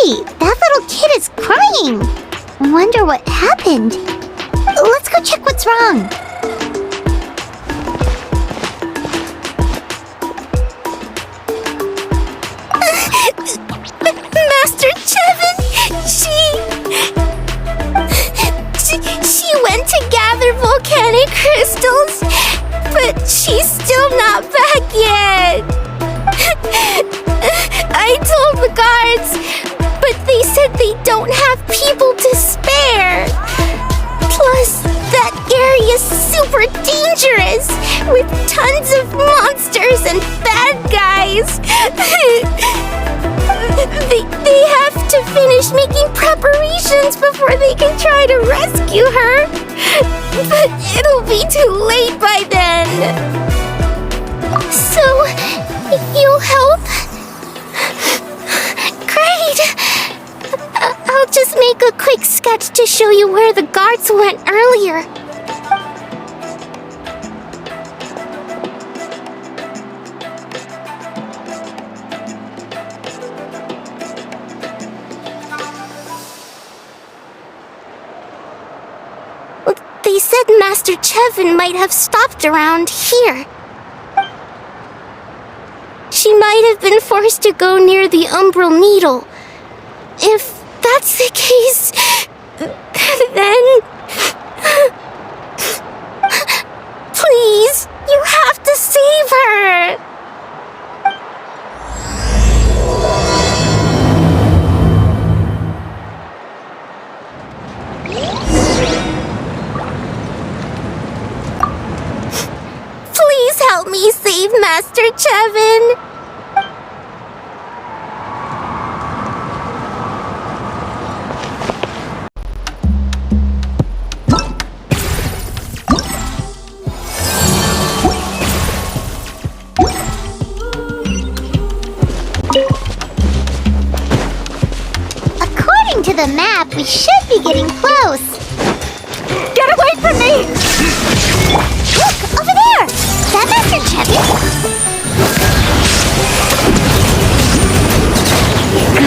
Hey, that little kid is crying. Wonder what happened. Let's go check what's wrong. Master Chevin, she went to gather volcanic crystals, but she's still not back yet. I told the guards, but they said they don't have people to spare. Plus, that area's super dangerous, with tons of monsters and bad guys. They have to finish making preparations before they can try to rescue her. But it'll be too late by then. So, you'll help? Great! I'll just make a quick sketch to show you where the guards went earlier. They said Master Chevin might have stopped around here. She might have been forced to go near the Umbral Needle. If that's the case, then... Please, you have to save her! Please help me save Master Chevin! According to the map, we should be getting close. Get away from me! Look, over there! Is that Master Chevin?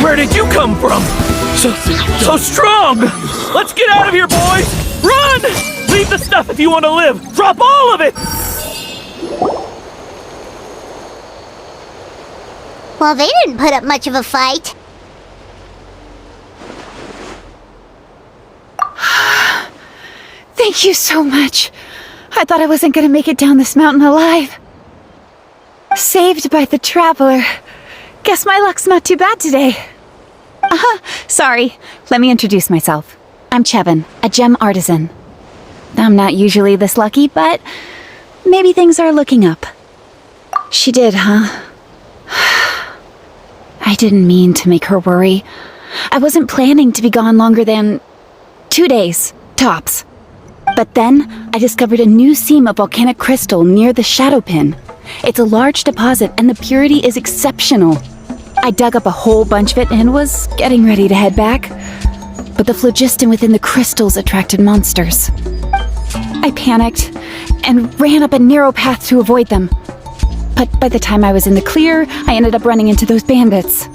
Where did you come from? So strong! Let's get out of here, boys! Run! Leave the stuff if you want to live! Drop all of it! Well, they didn't put up much of a fight. Thank you so much. I thought I wasn't gonna make it down this mountain alive. Saved by the Traveler. Guess my luck's not too bad today. Sorry. Let me introduce myself. I'm Chevin, a gem artisan. I'm not usually this lucky, but maybe things are looking up. She did, huh? I didn't mean to make her worry. I wasn't planning to be gone longer than 2 days, tops. But then, I discovered a new seam of volcanic crystal near the Shadow Pin. It's a large deposit, and the purity is exceptional. I dug up a whole bunch of it and was getting ready to head back. But the phlogiston within the crystals attracted monsters. I panicked and ran up a narrow path to avoid them. But by the time I was in the clear, I ended up running into those bandits.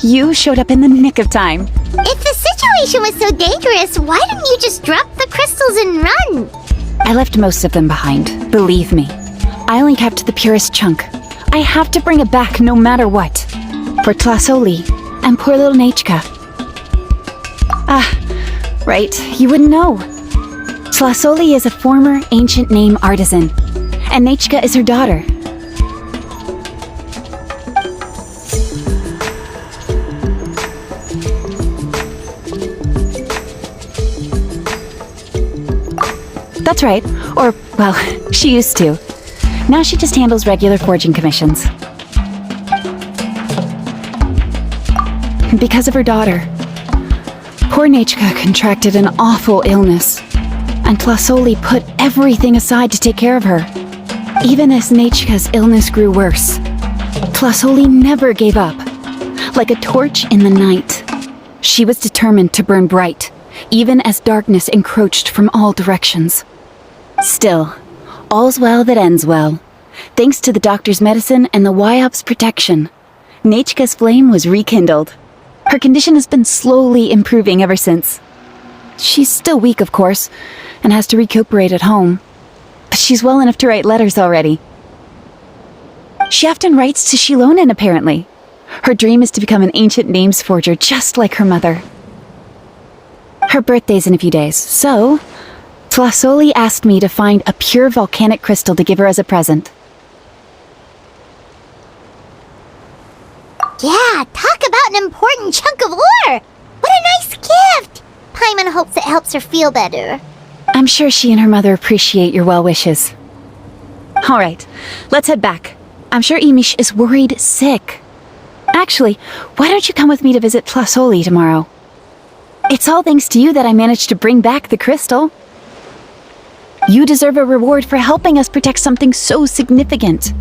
You showed up in the nick of time. If the situation was so dangerous, why didn't you just drop the crystals and run? I left most of them behind, believe me. I only kept the purest chunk. I have to bring it back no matter what. For Tlazolli and poor little Nechca. Right, you wouldn't know. Tlazolli is a former ancient name artisan, and Nechca is her daughter. That's right. Or, well, she used to. Now she just handles regular forging commissions. Because of her daughter. Poor Nechca contracted an awful illness, and Tlazolli put everything aside to take care of her. Even as Nechca's illness grew worse, Tlazolli never gave up. Like a torch in the night, she was determined to burn bright, even as darkness encroached from all directions. Still, all's well that ends well. Thanks to the doctor's medicine and the Wyop's protection, Nechca's flame was rekindled. Her condition has been slowly improving ever since. She's still weak, of course, and has to recuperate at home. But she's well enough to write letters already. She often writes to Xilonen, apparently. Her dream is to become an ancient names forger, just like her mother. Her birthday's in a few days, so Tlazolli asked me to find a pure volcanic crystal to give her as a present. Yeah, talk about an important chunk of ore! What a nice gift! Paimon hopes it helps her feel better. I'm sure she and her mother appreciate your well wishes. All right, let's head back. I'm sure Imish is worried sick. Actually, why don't you come with me to visit Tlazolli tomorrow? It's all thanks to you that I managed to bring back the crystal. You deserve a reward for helping us protect something so significant.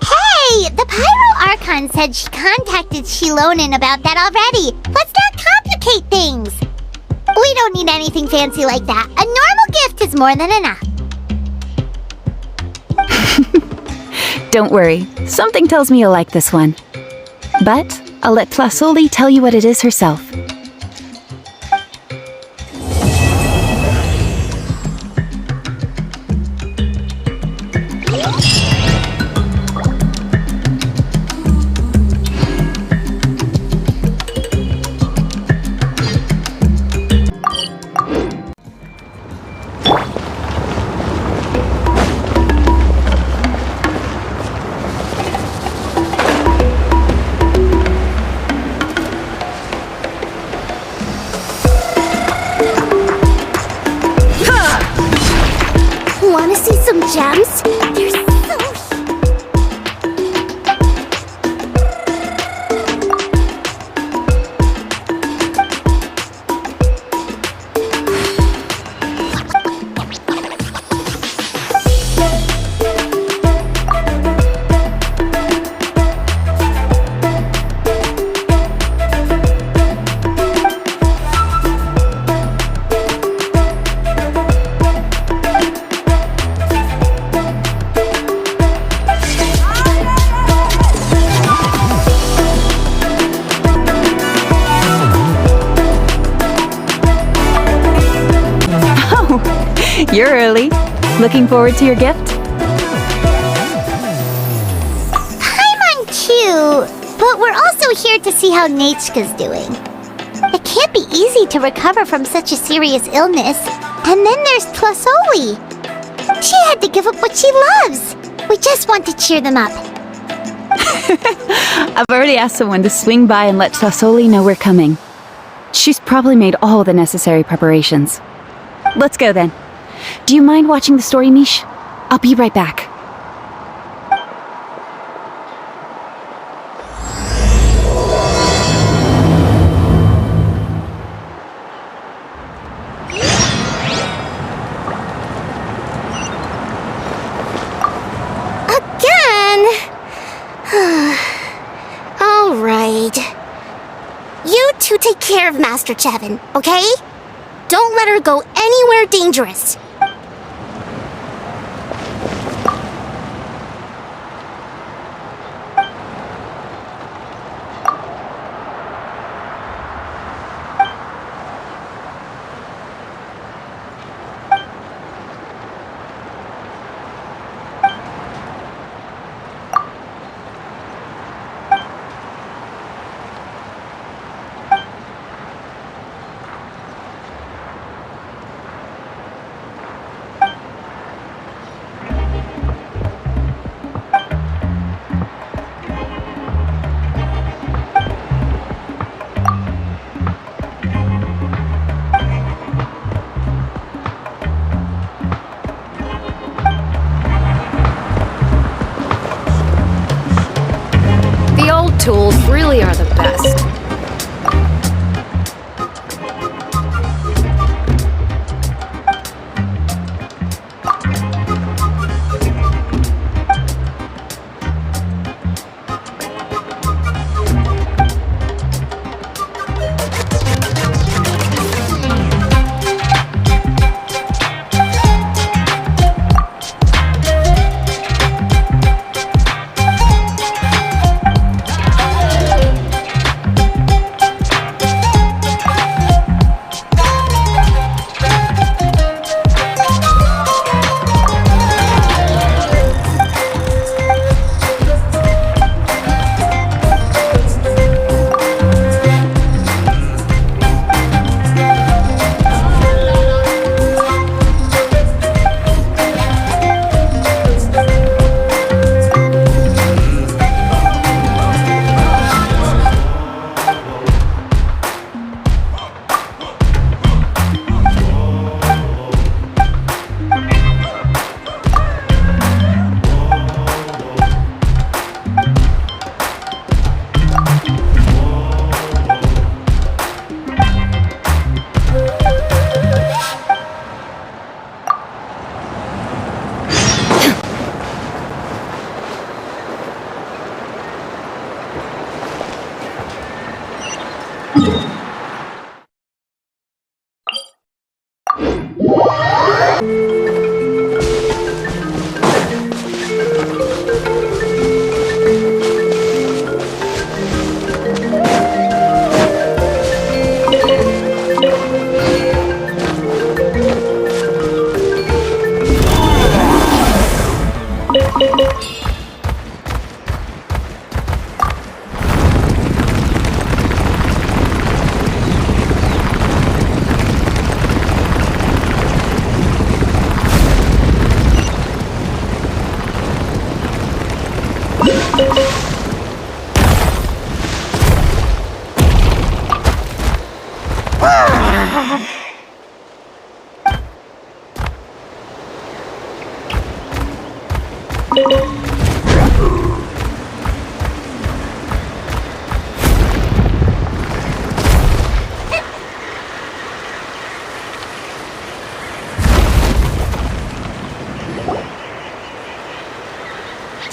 Hey, the Pyro Archon said she contacted Xilonen about that already. Let's not complicate things. We don't need anything fancy like that. A normal gift is more than enough. Don't worry, something tells me you'll like this one. But I'll let Tlazolli tell you what it is herself. Wanna see some gems? They're so... You're early. Looking forward to your gift? Paimon too, but we're also here to see how Nechca's doing. It can't be easy to recover from such a serious illness. And then there's Tlazolli. She had to give up what she loves. We just want to cheer them up. I've already asked someone to swing by and let Tlazolli know we're coming. She's probably made all the necessary preparations. Let's go then. Do you mind watching the story, Mish? I'll be right back. Again? All right. You two take care of Master Chevin, okay? Don't let her go anywhere dangerous. Tools really are the best.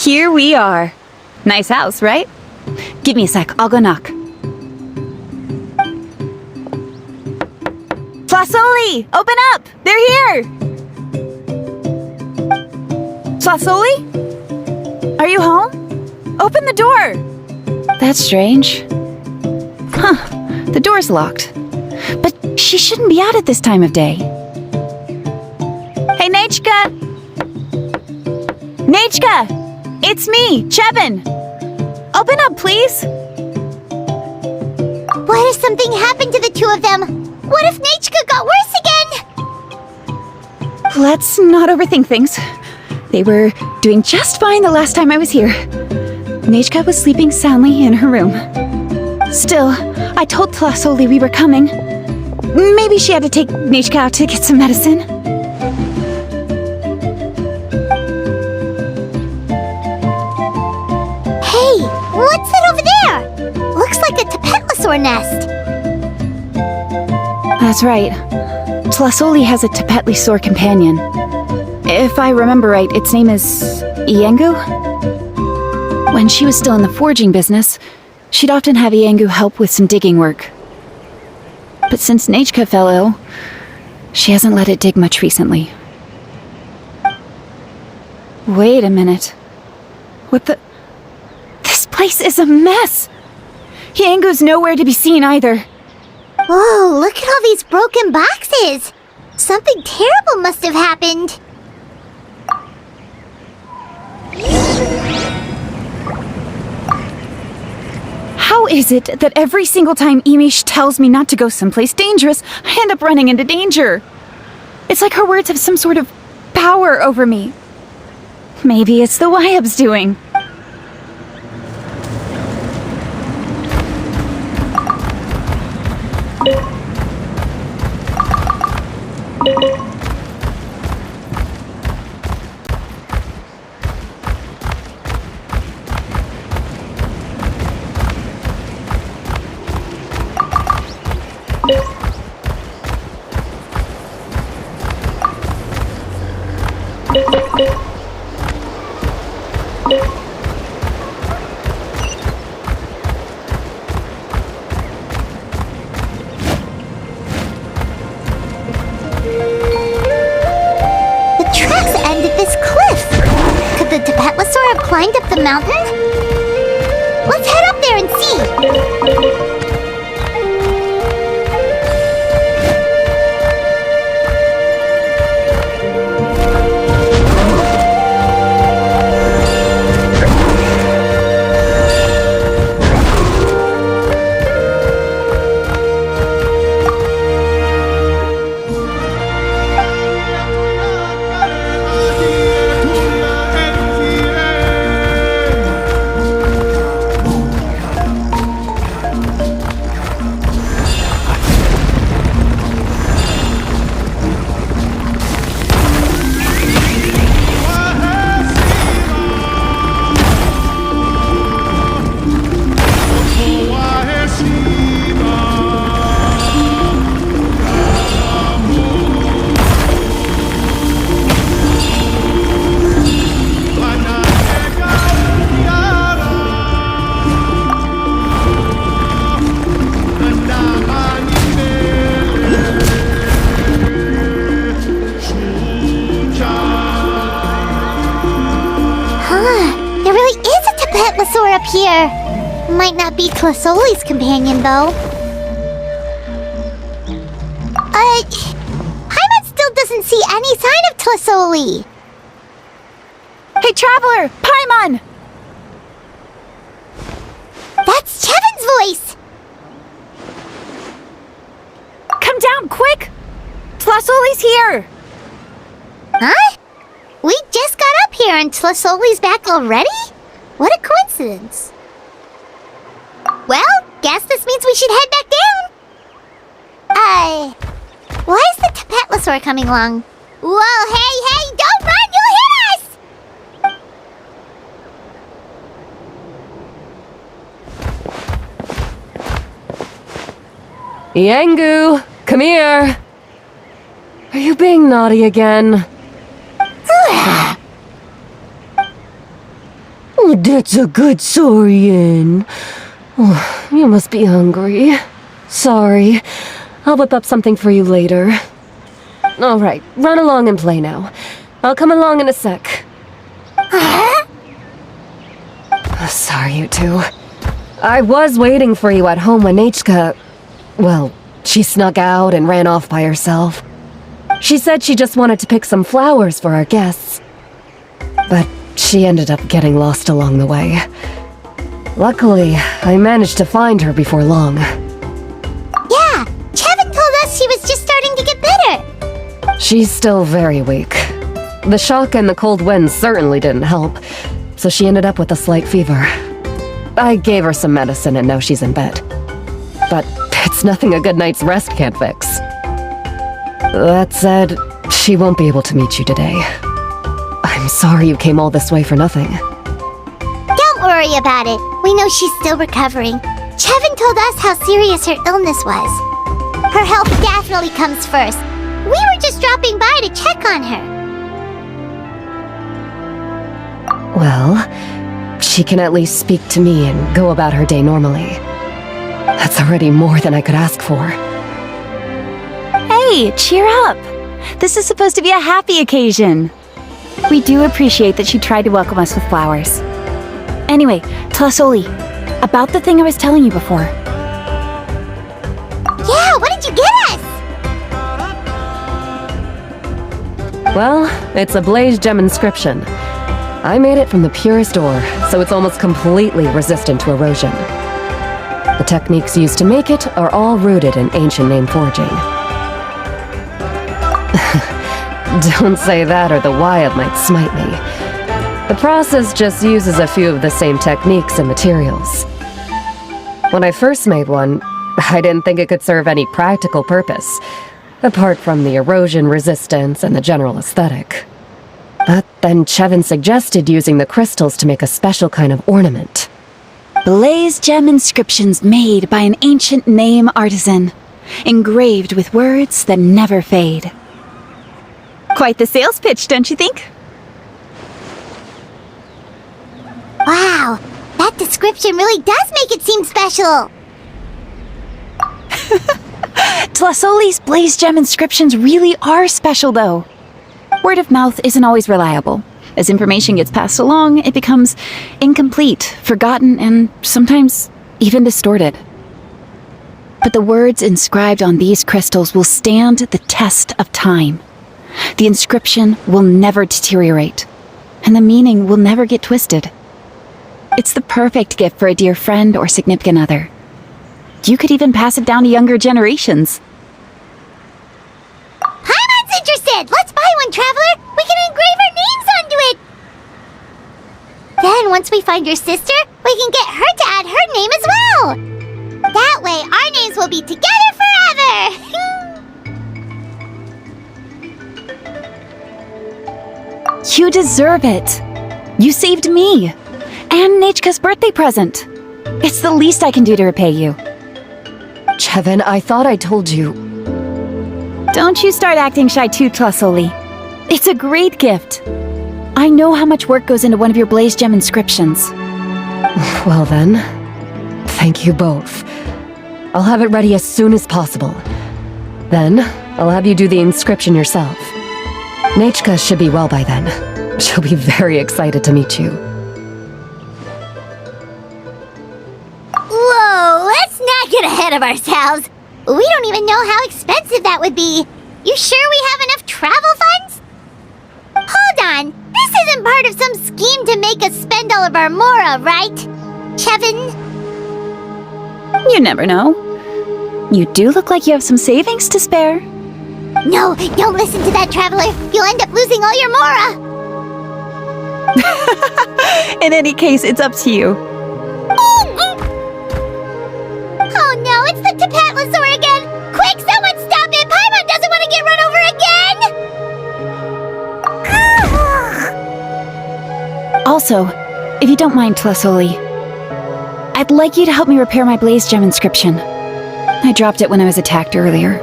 Here we are. Nice house, right? Give me a sec, I'll go knock. Tlazolli! Open up! They're here! Tlazolli? Are you home? Open the door! That's strange. Huh, the door's locked. But she shouldn't be out at this time of day. Hey, Nechca! Nechca! It's me, Chevin! Open up, please! What if something happened to the two of them? What if Nechca got worse again? Let's not overthink things. They were doing just fine the last time I was here. Nechca was sleeping soundly in her room. Still, I told Tlazolli we were coming. Maybe she had to take Nechca out to get some medicine. Hey, what's that over there? Looks like a Tlazolli nest. That's right. Tlazolli has a Tlazolli companion. If I remember right, its name is Iengu? When she was still in the forging business, she'd often have Iengu help with some digging work. But since Nechca fell ill, she hasn't let it dig much recently. Wait a minute. What the... This place is a mess! Iengu's nowhere to be seen either. Whoa, look at all these broken boxes! Something terrible must have happened. How is it that every single time Imish tells me not to go someplace dangerous, I end up running into danger? It's like her words have some sort of power over me. Maybe it's the Wyab's doing. Climbed up the mountain? Let's head up there and see! up here. Might not be Tlazolli's companion, though. Paimon still doesn't see any sign of Tlazolli. Hey, Traveler! Paimon! That's Chevin's voice! Come down, quick! Tlazolli's here! Huh? We just got up here and Tlazolli's back already? What a coincidence. Well, guess this means we should head back down. Why is the Tapetlosaur coming along? Whoa, hey, don't run, you'll hit us! Yangu, come here. Are you being naughty again? Oh, that's a good saurian. Oh, you must be hungry. Sorry. I'll whip up something for you later. All right, run along and play now. I'll come along in a sec. Sorry, you two. I was waiting for you at home when Nechca... Well, she snuck out and ran off by herself. She said she just wanted to pick some flowers for our guests. But she ended up getting lost along the way. Luckily, I managed to find her before long. Yeah, Chevin told us she was just starting to get better. She's still very weak. The shock and the cold winds certainly didn't help, so she ended up with a slight fever. I gave her some medicine and now she's in bed. But it's nothing a good night's rest can't fix. That said, she won't be able to meet you today. I'm sorry you came all this way for nothing. Don't worry about it. We know she's still recovering. Chevin told us how serious her illness was. Her health definitely comes first. We were just dropping by to check on her. Well, she can at least speak to me and go about her day normally. That's already more than I could ask for. Hey, cheer up! This is supposed to be a happy occasion. We do appreciate that she tried to welcome us with flowers. Anyway, Tlazolli, about the thing I was telling you before. Yeah, what did you get us? Well, it's a blaze gem inscription. I made it from the purest ore, so it's almost completely resistant to erosion. The techniques used to make it are all rooted in ancient name forging. Don't say that or the Wyad might smite me. The process just uses a few of the same techniques and materials. When I first made one, I didn't think it could serve any practical purpose, apart from the erosion resistance and the general aesthetic. But then Chevin suggested using the crystals to make a special kind of ornament. Blaze gem inscriptions made by an ancient name artisan, engraved with words that never fade. Quite the sales pitch, don't you think? Wow, that description really does make it seem special. Tlazolli's blaze gem inscriptions really are special, though. Word of mouth isn't always reliable. As information gets passed along, it becomes incomplete, forgotten, and sometimes even distorted. But the words inscribed on these crystals will stand the test of time. The inscription will never deteriorate, and the meaning will never get twisted. It's the perfect gift for a dear friend or significant other. You could even pass it down to younger generations. Paimon's interested! Let's buy one, Traveler! We can engrave our names onto it! Then once we find your sister, we can get her to add her name as well! That way, our names will be together forever! You deserve it. You saved me. And Nechca's birthday present. It's the least I can do to repay you. Chevin, I thought I told you. Don't you start acting shy too, Tlazolli. It's a great gift. I know how much work goes into one of your blaze gem inscriptions. Well then, thank you both. I'll have it ready as soon as possible. Then, I'll have you do the inscription yourself. Nechca should be well by then. She'll be very excited to meet you. get ahead of ourselves. We don't even know how expensive that would be. You sure we have enough travel funds? Hold on. This isn't part of some scheme to make us spend all of our mora, right? Chevin? You never know. You do look like you have some savings to spare. No, don't listen to that, Traveler. You'll end up losing all your mora. In any case, it's up to you. Oh no, it's the Tlazolli again! Quick, someone stop it! Paimon doesn't want to get run over again! Also, if you don't mind, Tlazolli, I'd like you to help me repair my blaze gem inscription. I dropped it when I was attacked earlier.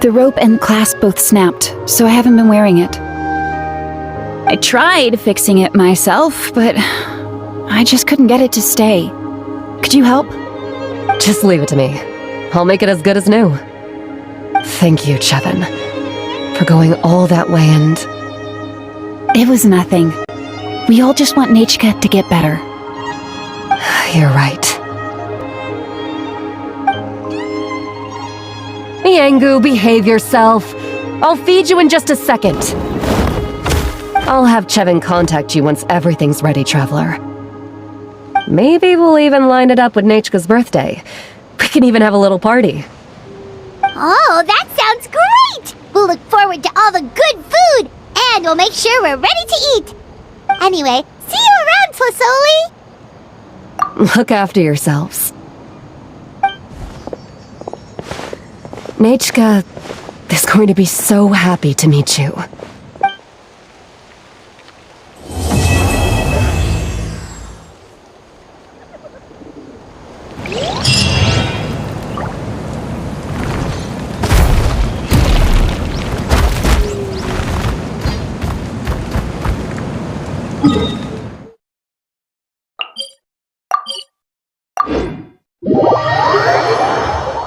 The rope and clasp both snapped, so I haven't been wearing it. I tried fixing it myself, but I just couldn't get it to stay. Could you help? Just leave it to me. I'll make it as good as new. Thank you, Chevin, for going all that way and... It was nothing. We all just want Nechca to get better. You're right. Yangu, behave yourself. I'll feed you in just a second. I'll have Chevin contact you once everything's ready, Traveler. Maybe we'll even line it up with Nechca's birthday. We can even have a little party. Oh, that sounds great! We'll look forward to all the good food, and we'll make sure we're ready to eat. Anyway, see you around, Tlazolli! Look after yourselves. Nechca is going to be so happy to meet you.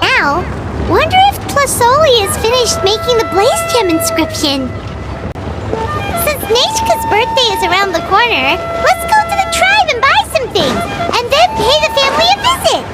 Now, wonder if Tlazolli has finished making the blaze gem inscription. Since Nechca's birthday is around the corner, let's go to the tribe and buy some things, and then pay the family a visit.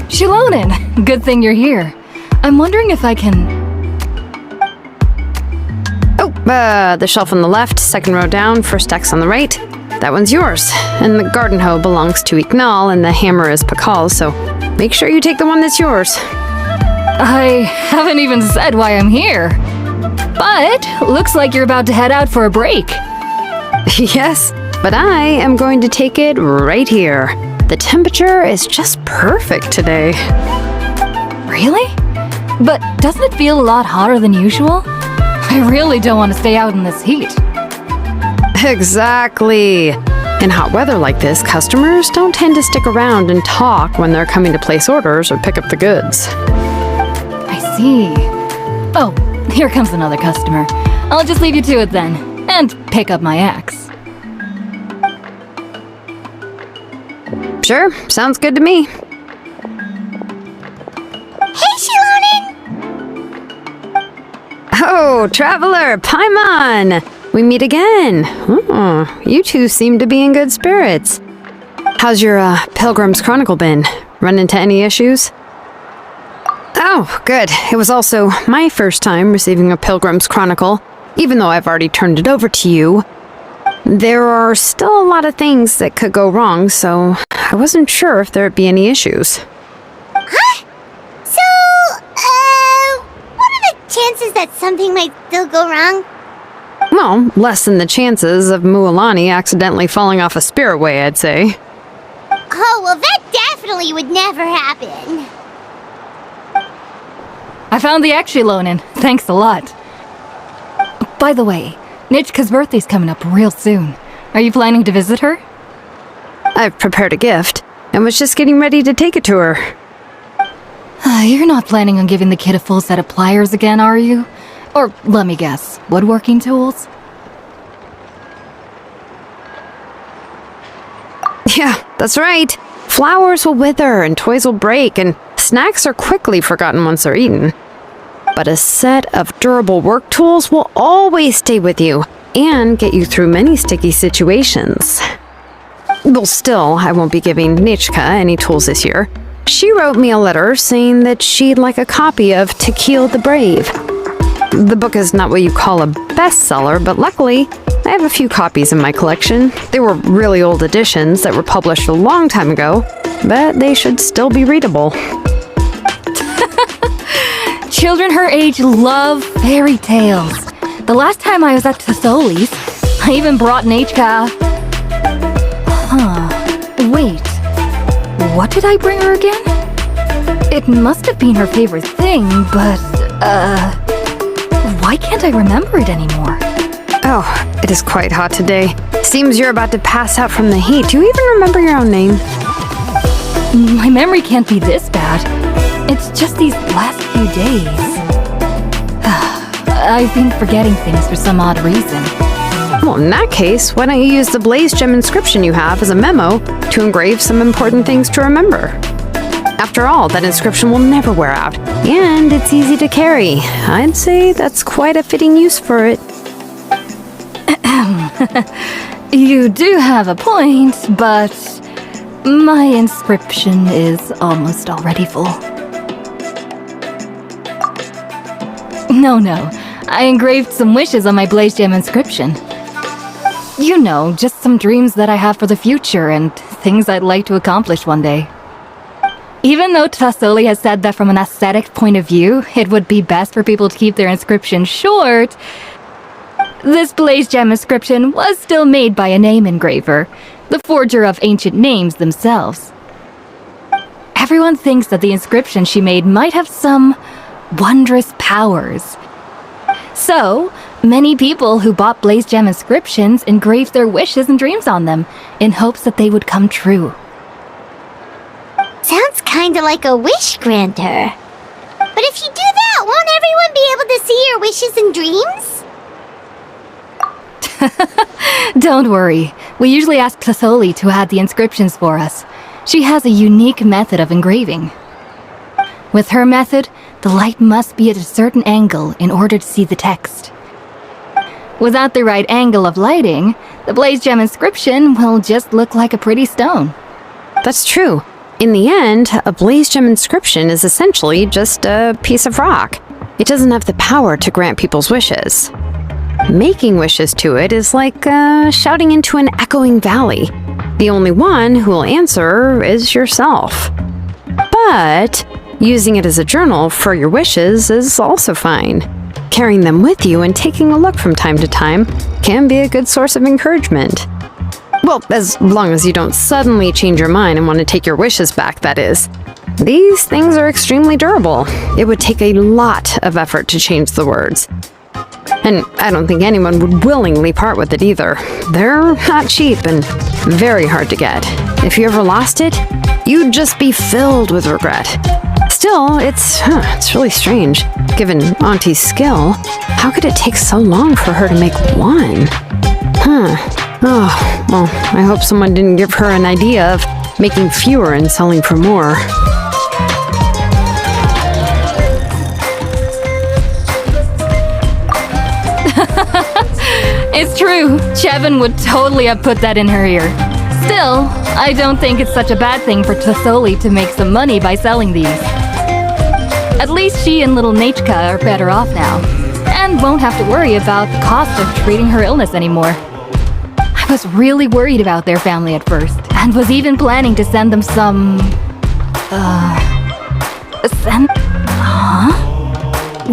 Xilonen, good thing you're here. I'm wondering if I can... Oh, the shelf on the left, second row down, first X on the right. That one's yours. And the garden hoe belongs to Ignal, and the hammer is Pakal's, so make sure you take the one that's yours. I haven't even said why I'm here. But looks like you're about to head out for a break. Yes, but I am going to take it right here. The temperature is just perfect today. Really? But doesn't it feel a lot hotter than usual? I really don't want to stay out in this heat. Exactly. In hot weather like this, customers don't tend to stick around and talk when they're coming to place orders or pick up the goods. I see. Oh, here comes another customer. I'll just leave you to it then, and pick up my axe. Sure, sounds good to me. Hey, Xilonen! Oh, Traveler, Paimon! We meet again. Oh, you two seem to be in good spirits. How's your Pilgrim's Chronicle been? Run into any issues? Oh, good. It was also my first time receiving a Pilgrim's Chronicle, even though I've already turned it over to you. There are still a lot of things that could go wrong, so I wasn't sure if there'd be any issues. Huh? So, what are the chances that something might still go wrong? Well, less than the chances of Mualani accidentally falling off a spirit way, I'd say. Oh, well, that definitely would never happen. I found the axe, Xilonen. Thanks a lot. By the way, Nechca's birthday's coming up real soon. Are you planning to visit her? I've prepared a gift, and was just getting ready to take it to her. You're not planning on giving the kid a full set of pliers again, are you? Or, let me guess, woodworking tools? Yeah, That's right. Flowers will wither and toys will break, and snacks are quickly forgotten once they're eaten. But a set of durable work tools will always stay with you and get you through many sticky situations. Well, still, I won't be giving Nechca any tools this year. She wrote me a letter saying that she'd like a copy of To Kill the Brave. The book is not what you call a bestseller, but luckily, I have a few copies in my collection. They were really old editions that were published a long time ago, but they should still be readable. Children her age love fairy tales. The last time I was at Tlazolli's, I even brought Nechca. Wait. What did I bring her again? It must have been her favorite thing, but, why can't I remember it anymore? Oh, it is quite hot today. Seems you're about to pass out from the heat. Do you even remember your own name? My memory can't be this bad. It's just these last few days. I've been forgetting things for some odd reason. Well, in that case, why don't you use the blaze gem inscription you have as a memo to engrave some important things to remember? After all, that inscription will never wear out, and it's easy to carry. I'd say that's quite a fitting use for it. You do have a point, but my inscription is almost already full. No, I engraved some wishes on my blaze gem inscription. You know, just some dreams that I have for the future and things I'd like to accomplish one day. Even though Tlazolli has said that from an aesthetic point of view, it would be best for people to keep their inscription short, this blaze gem inscription was still made by a name engraver, the forger of ancient names themselves. Everyone thinks that the inscription she made might have some wondrous powers. So, many people who bought blaze gem inscriptions engraved their wishes and dreams on them, in hopes that they would come true. Sounds kinda like a wish granter. But if you do that, won't everyone be able to see your wishes and dreams? Don't worry, we usually ask Tlazolli to add the inscriptions for us. She has a unique method of engraving. With her method, the light must be at a certain angle in order to see the text. Without the right angle of lighting, the blaze gem inscription will just look like a pretty stone. That's true. In the end, a blaze gem inscription is essentially just a piece of rock. It doesn't have the power to grant people's wishes. Making wishes to it is like shouting into an echoing valley. The only one who will answer is yourself. But using it as a journal for your wishes is also fine. Carrying them with you and taking a look from time to time can be a good source of encouragement. Well, as long as you don't suddenly change your mind and want to take your wishes back, that is. These things are extremely durable. It would take a lot of effort to change the words. And I don't think anyone would willingly part with it either. They're not cheap and very hard to get. If you ever lost it, you'd just be filled with regret. Still, it's really strange. Given Auntie's skill, how could it take so long for her to make one? Oh, well, I hope someone didn't give her an idea of making fewer and selling for more. It's true, Chevin would totally have put that in her ear. Still, I don't think it's such a bad thing for Tlazolli to make some money by selling these. At least she and little Nechca are better off now, and won't have to worry about the cost of treating her illness anymore. I was really worried about their family at first, and was even planning to send them some...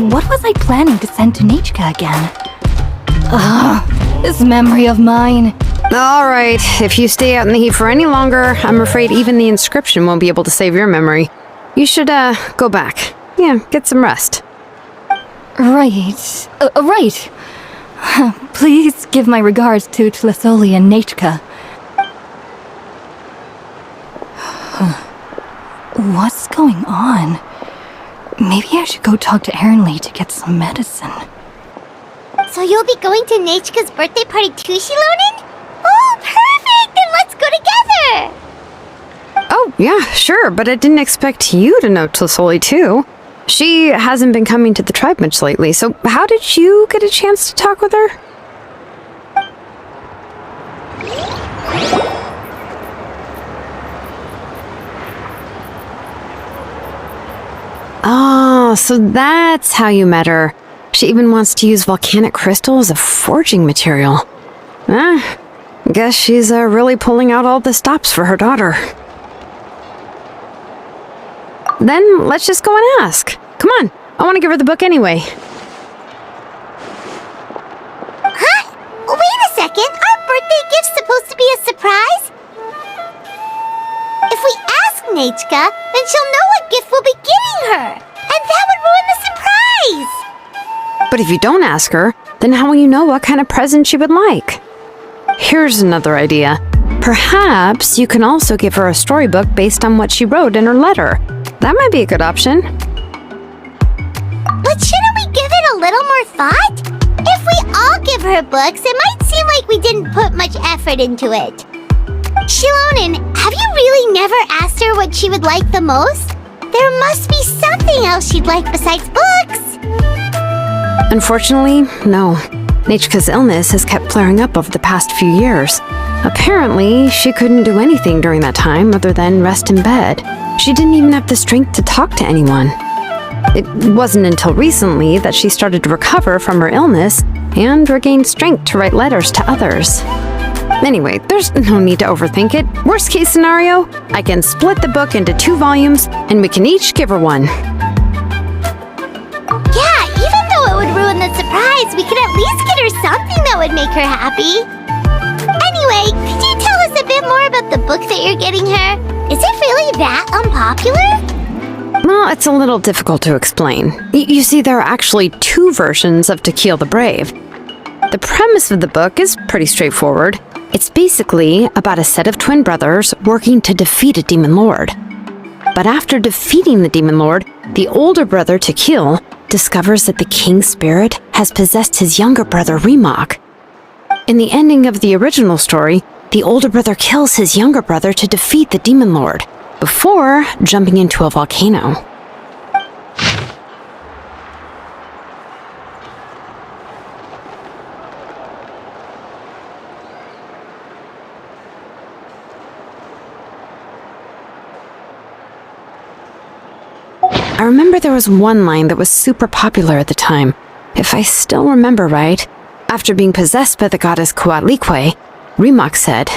What was I planning to send to Nechca again? This memory of mine. All right, if you stay out in the heat for any longer, I'm afraid even the inscription won't be able to save your memory. You should, go back. Yeah, get some rest. Right. Right. Please give my regards to Tlazolli and Nechca. What's going on? Maybe I should go talk to Ernly to get some medicine. So you'll be going to Nechca's birthday party too, Xilonen? Oh, perfect! Then let's go together! Yeah, sure, but I didn't expect you to know Tlazolli too. She hasn't been coming to the tribe much lately, so how did you get a chance to talk with her? Oh, so that's how you met her. She even wants to use volcanic crystal as a forging material. Guess she's really pulling out all the stops for her daughter. Then let's just go and ask. Come on, I want to give her the book anyway. Huh? Wait a second, our birthday gift's supposed to be a surprise? If we ask Nechca, then she'll know what gift we'll be giving her, and that would ruin the surprise! But if you don't ask her, then how will you know what kind of present she would like? Here's another idea. Perhaps you can also give her a storybook based on what she wrote in her letter. That might be a good option. But shouldn't we give it a little more thought? If we all give her books, it might seem like we didn't put much effort into it. Xilonen, have you really never asked her what she would like the most? There must be something else she'd like besides books. Unfortunately, no. Nechca's illness has kept flaring up over the past few years. Apparently, she couldn't do anything during that time other than rest in bed. She didn't even have the strength to talk to anyone. It wasn't until recently that she started to recover from her illness and regained strength to write letters to others. Anyway, there's no need to overthink it. Worst case scenario, I can split the book into 2 volumes and we can each give her one. Yeah, even though it would ruin the surprise, we could at least get her something that would make her happy. Anyway, could you tell us a bit more about the book that you're getting her? Is it really that unpopular? Well, it's a little difficult to explain. You see, there are actually 2 versions of To Kill the Brave. The premise of the book is pretty straightforward. It's basically about a set of twin brothers working to defeat a demon lord. But after defeating the demon lord, the older brother, Tequil, discovers that the king's spirit has possessed his younger brother, Remok. In the ending of the original story, the older brother kills his younger brother to defeat the demon lord, before jumping into a volcano. I remember there was one line that was super popular at the time. If I still remember right, after being possessed by the goddess Coatlicue, Remok said,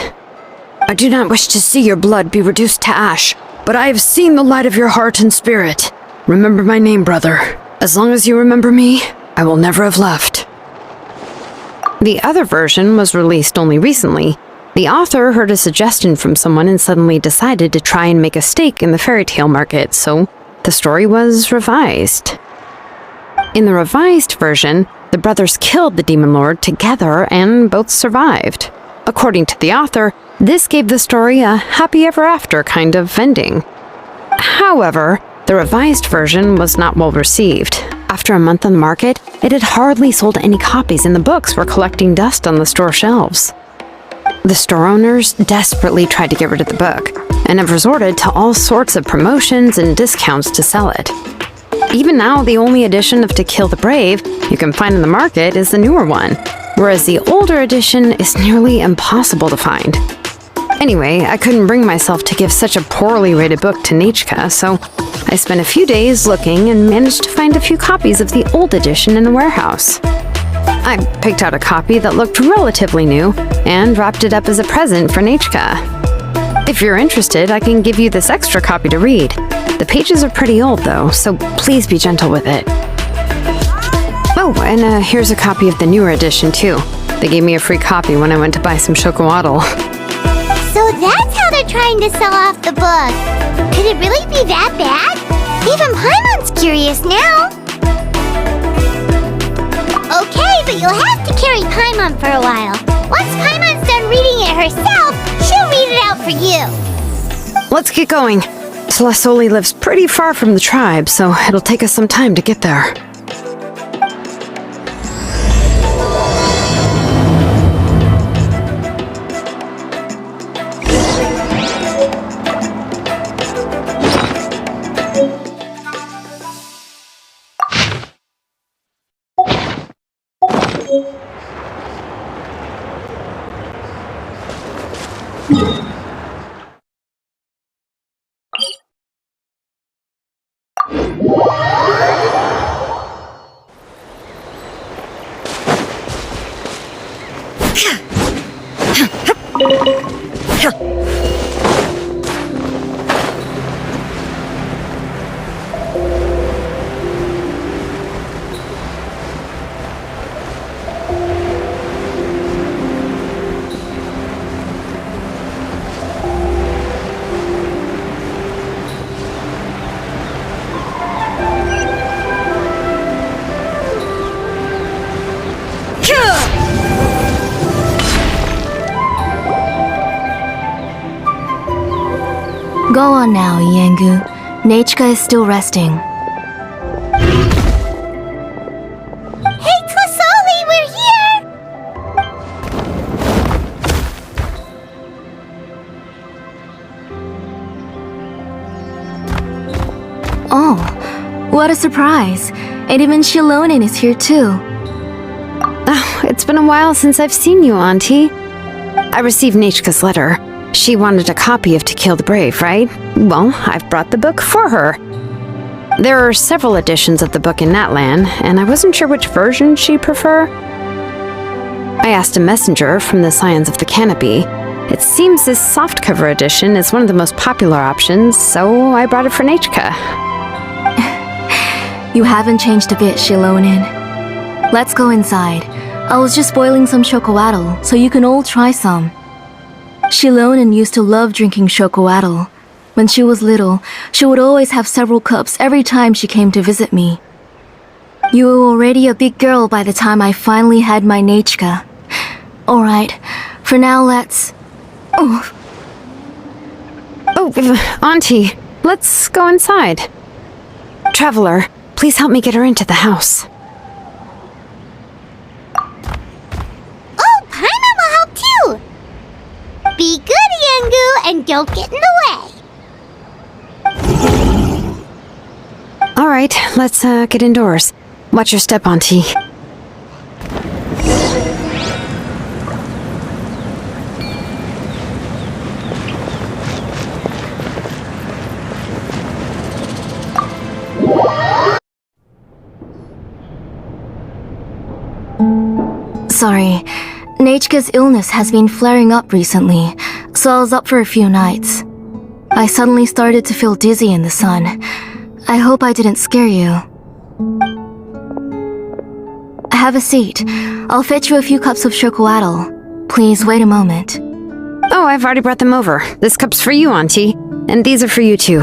"I do not wish to see your blood be reduced to ash, but I have seen the light of your heart and spirit. Remember my name, brother. As long as you remember me, I will never have left." The other version was released only recently. The author heard a suggestion from someone and suddenly decided to try and make a stake in the fairy tale market, so the story was revised. In the revised version, the brothers killed the demon lord together and both survived. According to the author, this gave the story a happy ever after kind of ending. However, the revised version was not well received. After a month on the market, it had hardly sold any copies and the books were collecting dust on the store shelves. The store owners desperately tried to get rid of the book and have resorted to all sorts of promotions and discounts to sell it. Even now, the only edition of To Kill the Brave you can find in the market is the newer one, whereas the older edition is nearly impossible to find. Anyway, I couldn't bring myself to give such a poorly rated book to Nechca, so I spent a few days looking and managed to find a few copies of the old edition in a warehouse. I picked out a copy that looked relatively new and wrapped it up as a present for Nechca. If you're interested, I can give you this extra copy to read. The pages are pretty old though, so please be gentle with it. Oh, and here's a copy of the newer edition too. They gave me a free copy when I went to buy some chocowaddle. So that's how they're trying to sell off the book. Could it really be that bad? Even Paimon's curious now. Okay, but you'll have to carry Paimon for a while. Once Paimon's done reading it herself, she'll read it out for you. Let's get going. Tlazolli lives pretty far from the tribe, so it'll take us some time to get there. Go on now, Yengu. Nechca is still resting. Hey, Tlazolli, we're here! Oh, what a surprise. And even Xilonen is here too. Oh, it's been a while since I've seen you, Auntie. I received Nechca's letter. She wanted a copy of To Kill the Brave, right? Well, I've brought the book for her. There are several editions of the book in Natlan, and I wasn't sure which version she'd prefer. I asked a messenger from the Scions of the Canopy. It seems this softcover edition is one of the most popular options, so I brought it for Nechca. You haven't changed a bit, Xilonen. Let's go inside. I was just boiling some chocoatl, so you can all try some. Xilonen used to love drinking chocoatl. When she was little, she would always have several cups every time she came to visit me. You were already a big girl by the time I finally had my Nechca. Alright, for now let's... Oh, Auntie, let's go inside. Traveler, please help me get her into the house. Oh, Paimon will help too! Be good, Yengu, and don't get in the way. All right, let's get indoors. Watch your step, Auntie. Sorry, Nechca's illness has been flaring up recently, so I was up for a few nights. I suddenly started to feel dizzy in the sun. I hope I didn't scare you. Have a seat. I'll fetch you a few cups of chocoatl. Please wait a moment. Oh, I've already brought them over. This cup's for you, Auntie. And these are for you, too.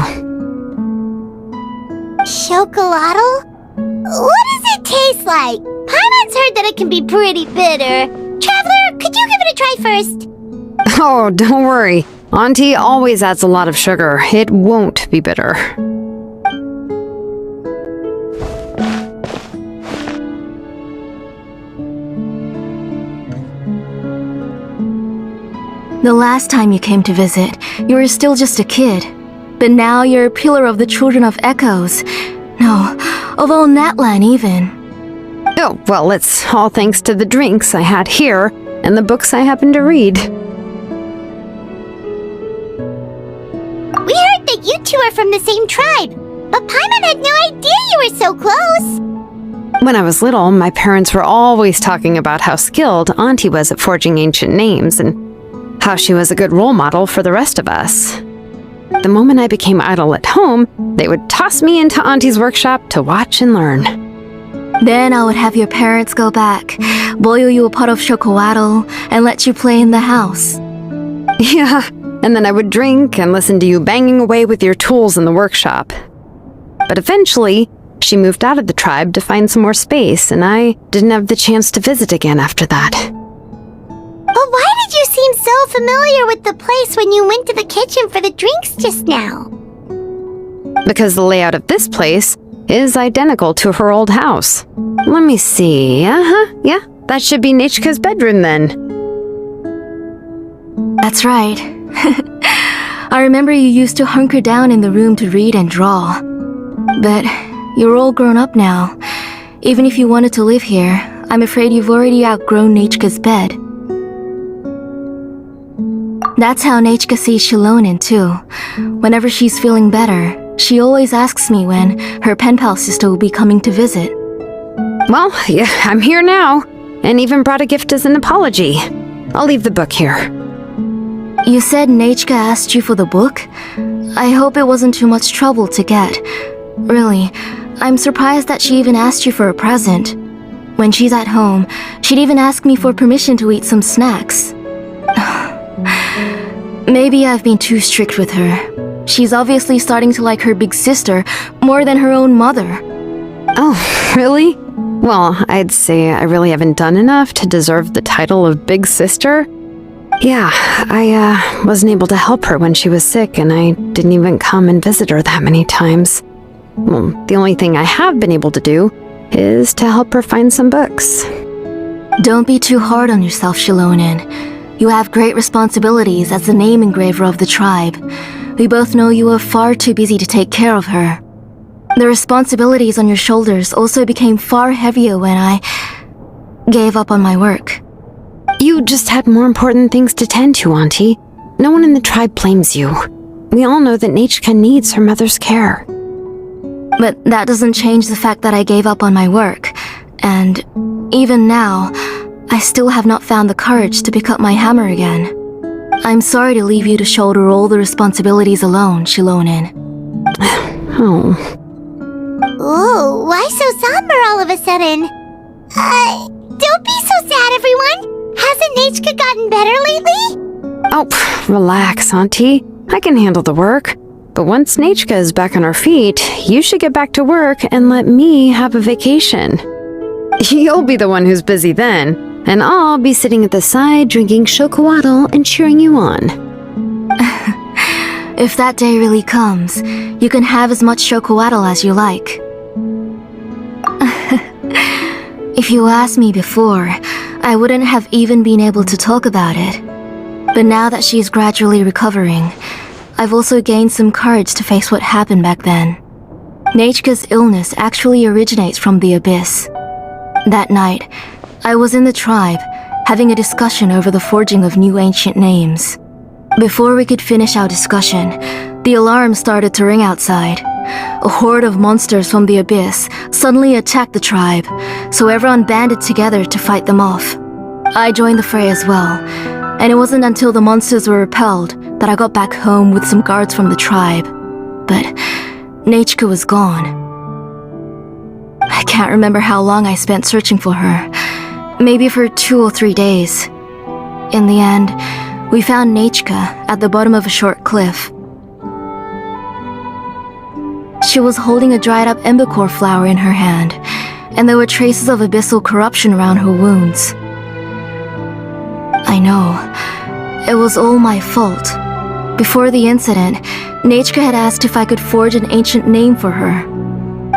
Chocolatl? What does it taste like? Paimon's heard that it can be pretty bitter. Traveler, could you give it a try first? Oh, don't worry. Auntie always adds a lot of sugar. It won't be bitter. The last time you came to visit, you were still just a kid. But now you're a pillar of the Children of Echoes. No, of all Natlan even. Oh, well, it's all thanks to the drinks I had here and the books I happened to read. We heard that you two are from the same tribe, but Paimon had no idea you were so close. When I was little, my parents were always talking about how skilled Auntie was at forging ancient names and how she was a good role model for the rest of us. The moment I became idle at home, they would toss me into Auntie's workshop to watch and learn. Then I would have your parents go back, boil you a pot of chocoatl, and let you play in the house. Yeah, and then I would drink and listen to you banging away with your tools in the workshop. But eventually, she moved out of the tribe to find some more space, and I didn't have the chance to visit again after that. But why did you seem so familiar with the place when you went to the kitchen for the drinks just now? Because the layout of this place is identical to her old house. Let me see. Yeah, that should be Nechca's bedroom then. That's right. I remember you used to hunker down in the room to read and draw. But you're all grown up now. Even if you wanted to live here, I'm afraid you've already outgrown Nechca's bed. That's how Nechca sees Xilonen too. Whenever she's feeling better, she always asks me when her pen pal sister will be coming to visit. Well, yeah, I'm here now, and even brought a gift as an apology. I'll leave the book here. You said Nechca asked you for the book? I hope it wasn't too much trouble to get. Really, I'm surprised that she even asked you for a present. When she's at home, she'd even ask me for permission to eat some snacks. Maybe I've been too strict with her. She's obviously starting to like her big sister more than her own mother. Oh, really? Well, I'd say I really haven't done enough to deserve the title of big sister. Yeah, I wasn't able to help her when she was sick, and I didn't even come and visit her that many times. Well, the only thing I have been able to do is to help her find some books. Don't be too hard on yourself, Xilonen. You have great responsibilities as the name engraver of the tribe. We both know you are far too busy to take care of her. The responsibilities on your shoulders also became far heavier when I gave up on my work. You just had more important things to tend to, Auntie. No one in the tribe blames you. We all know that Nechca needs her mother's care. But that doesn't change the fact that I gave up on my work. And even now, I still have not found the courage to pick up my hammer again. I'm sorry to leave you to shoulder all the responsibilities alone, Xilonen. Oh. Ooh, why so somber all of a sudden? Don't be so sad, everyone! Hasn't Nechca gotten better lately? Oh, relax, Auntie. I can handle the work. But once Nechca is back on her feet, you should get back to work and let me have a vacation. You'll be the one who's busy then, and I'll be sitting at the side drinking chocolatl and cheering you on. If that day really comes, you can have as much chocolatl as you like. If you asked me before, I wouldn't have even been able to talk about it. But now that she's gradually recovering, I've also gained some courage to face what happened back then. Nechca's illness actually originates from the Abyss. That night, I was in the tribe, having a discussion over the forging of new ancient names. Before we could finish our discussion, the alarm started to ring outside. A horde of monsters from the Abyss suddenly attacked the tribe, so everyone banded together to fight them off. I joined the fray as well, and it wasn't until the monsters were repelled that I got back home with some guards from the tribe. But Nechca was gone. I can't remember how long I spent searching for her. Maybe for 2 or 3 days. In the end, we found Nechca at the bottom of a short cliff. She was holding a dried up embercore flower in her hand, and there were traces of abyssal corruption around her wounds. I know. It was all my fault. Before the incident, Nechca had asked if I could forge an ancient name for her.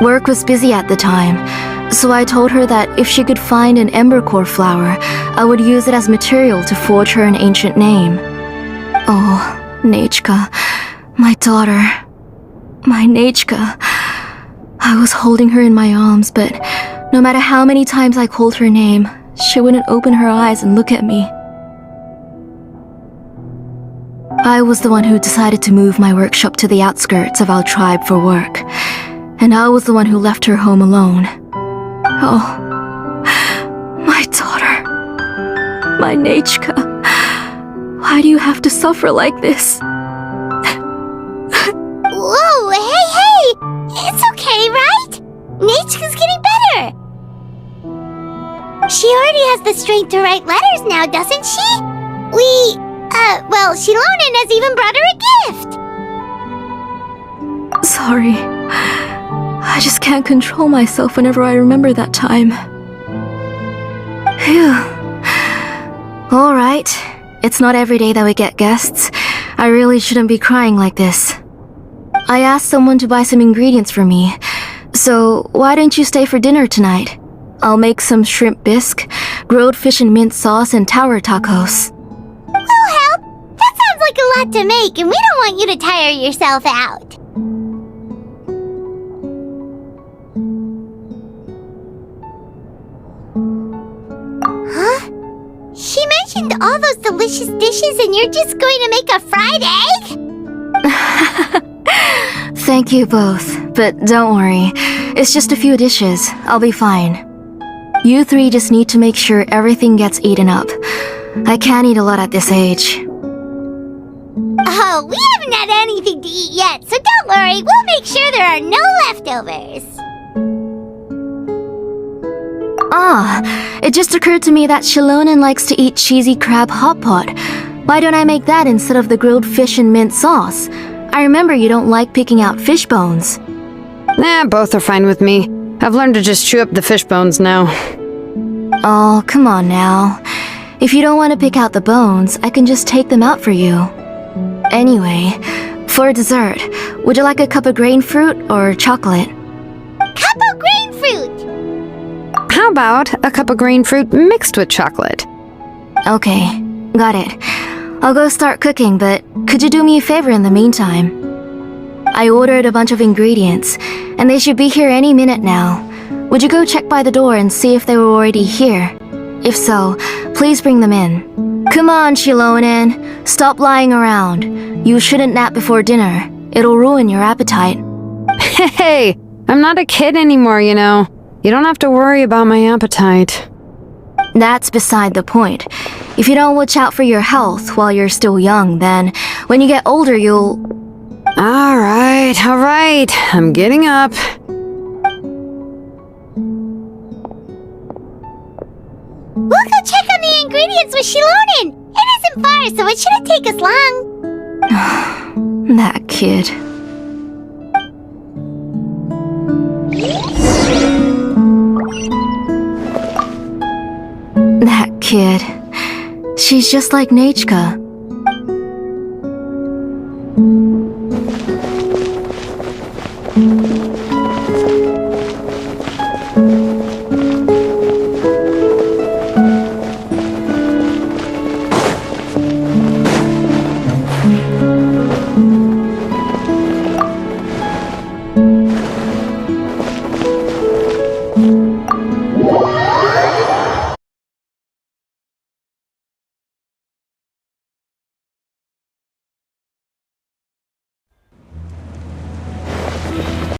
Work was busy at the time, so I told her that if she could find an embercore flower, I would use it as material to forge her an ancient name. Oh, Nechca, my daughter, my Nechca. I was holding her in my arms, but no matter how many times I called her name, she wouldn't open her eyes and look at me. I was the one who decided to move my workshop to the outskirts of our tribe for work, and I was the one who left her home alone. Oh, my daughter, my Nechca, why do you have to suffer like this? Whoa, hey! It's okay, right? Nechca's getting better! She already has the strength to write letters now, doesn't she? Well, Xilonen has even brought her a gift! Sorry. I just can't control myself whenever I remember that time. Phew. Alright. It's not every day that we get guests. I really shouldn't be crying like this. I asked someone to buy some ingredients for me. So, why don't you stay for dinner tonight? I'll make some shrimp bisque, grilled fish and mint sauce, and tower tacos. We'll help! That sounds like a lot to make, and we don't want you to tire yourself out. delicious dishes and you're just going to make a fried egg? Thank you both, but don't worry. It's just a few dishes. I'll be fine. You three just need to make sure everything gets eaten up. I can't eat a lot at this age. Oh, we haven't had anything to eat yet, so don't worry. We'll make sure there are no leftovers. It just occurred to me that Xilonen likes to eat cheesy crab hot pot. Why don't I make that instead of the grilled fish and mint sauce? I remember you don't like picking out fish bones. Both are fine with me. I've learned to just chew up the fish bones now. Oh, come on now. If you don't want to pick out the bones, I can just take them out for you. Anyway, for dessert, would you like a cup of grain fruit or chocolate? Cup of grain fruit! How about a cup of green fruit mixed with chocolate? Okay, got it. I'll go start cooking, but could you do me a favor in the meantime? I ordered a bunch of ingredients, and they should be here any minute now. Would you go check by the door and see if they were already here? If so, please bring them in. Come on, Xilonen. Stop lying around. You shouldn't nap before dinner. It'll ruin your appetite. Hey, I'm not a kid anymore, you know. You don't have to worry about my appetite. That's beside the point. If you don't watch out for your health while you're still young, then when you get older, you'll... All right. I'm getting up. We'll go check on the ingredients with Xilonen. It isn't far, so it shouldn't take us long. That kid. That kid. She's just like Nechca.